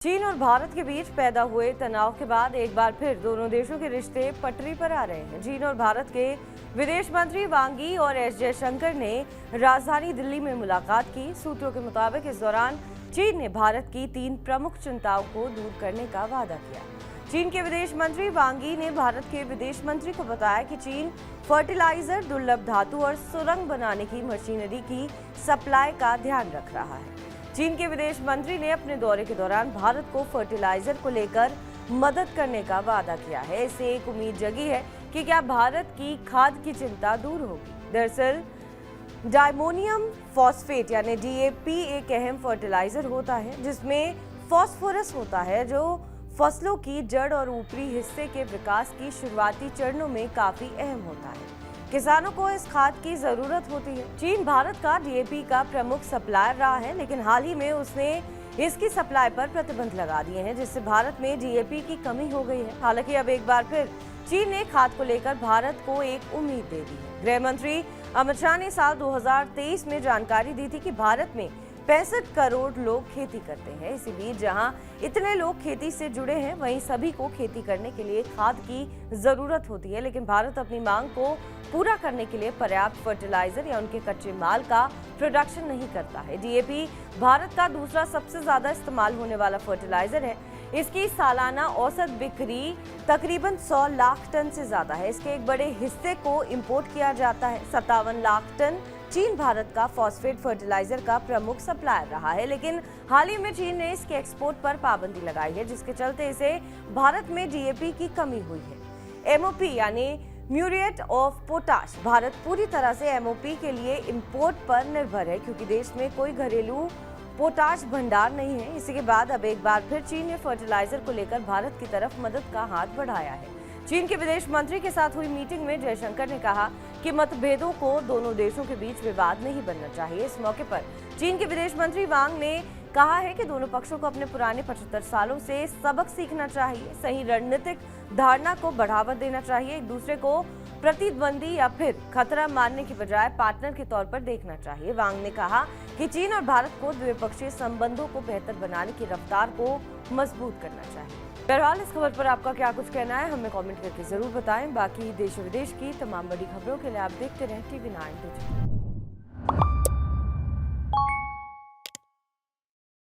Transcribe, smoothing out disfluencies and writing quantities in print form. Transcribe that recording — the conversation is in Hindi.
चीन और भारत के बीच पैदा हुए तनाव के बाद एक बार फिर दोनों देशों के रिश्ते पटरी पर आ रहे हैं। चीन और भारत के विदेश मंत्री वांग यी और एस जयशंकर ने राजधानी दिल्ली में मुलाकात की। सूत्रों के मुताबिक इस दौरान चीन ने भारत की 3 प्रमुख चिंताओं को दूर करने का वादा किया। चीन के विदेश मंत्री वांग यी ने भारत के विदेश मंत्री को बताया कि चीन फर्टिलाइजर, दुर्लभ धातु और सुरंग बनाने की मशीनरी की सप्लाई का ध्यान रख रहा है। चीन के विदेश मंत्री ने अपने दौरे के दौरान भारत को फर्टिलाइजर को लेकर मदद करने का वादा किया है। इससे एक उम्मीद जगी है कि क्या भारत की खाद की चिंता दूर होगी। दरअसल डायमोनियम फॉस्फेट यानी डीएपी एक अहम फर्टिलाइजर होता है जिसमें फास्फोरस होता है, जो फसलों की जड़ और ऊपरी हिस्से के विकास की शुरुआती चरणों में काफी अहम होता है। किसानों को इस खाद की जरूरत होती है। चीन भारत का डीएपी का प्रमुख सप्लायर रहा है, लेकिन हाल ही में उसने इसकी सप्लाई पर प्रतिबंध लगा दिए हैं, जिससे भारत में डीएपी की कमी हो गई है। हालांकि अब एक बार फिर चीन ने खाद को लेकर भारत को एक उम्मीद दे दी है। गृह मंत्री अमित शाह ने साल 2023 में जानकारी दी थी कि भारत में 65 करोड़ लोग खेती करते हैं। इसी बीच जहां इतने लोग खेती से जुड़े हैं, वहीं सभी को खेती करने के लिए खाद की जरूरत होती है, लेकिन भारत अपनी मांग को पूरा करने के लिए पर्याप्त फर्टिलाइजर या उनके कच्चे माल का प्रोडक्शन नहीं करता है। डीएपी भारत का दूसरा सबसे ज्यादा इस्तेमाल होने वाला फर्टिलाइजर है। इसकी सालाना औसत बिक्री तकरीबन 100 लाख टन से ज्यादा है। इसके एक बड़े हिस्से को इंपोर्ट किया जाता है। 57 लाख टन चीन भारत का फॉस्फेट फर्टिलाइजर का प्रमुख सप्लायर रहा है, लेकिन हाल ही में चीन ने इसके एक्सपोर्ट पर पाबंदी लगाई है, जिसके चलते इसे भारत में डीएपी की कमी हुई है। एमओपी यानी म्यूरिएट ऑफ पोटाश भारत पूरी तरह से एमओपी के लिए इंपोर्ट पर निर्भर है, क्योंकि देश में कोई घरेलू पोटाश भंडार नहीं है। इसी के बाद अब एक बार फिर चीन ने फर्टिलाइजर को लेकर भारत की तरफ मदद का हाथ बढ़ाया है। चीन के विदेश मंत्री के साथ हुई मीटिंग में जयशंकर ने कहा कि मतभेदों को दोनों देशों के बीच विवाद नहीं बनना चाहिए। इस मौके पर चीन के विदेश मंत्री वांग ने कहा है कि दोनों पक्षों को अपने पुराने 75 सालों से सबक सीखना चाहिए। सही रणनीतिक धारणा को बढ़ावा देना चाहिए। एक दूसरे को प्रतिद्वंदी या फिर खतरा मानने की बजाय पार्टनर के तौर पर देखना चाहिए। वांग ने कहा कि चीन और भारत को द्विपक्षीय संबंधों को बेहतर बनाने की रफ्तार को मजबूत करना चाहिए। बहरहाल इस खबर पर आपका क्या कुछ कहना है, हमें कमेंट करके जरूर बताएं। बाकी देश विदेश की तमाम बड़ी खबरों के लिए आप देखते रहें TV9 डिजिटल।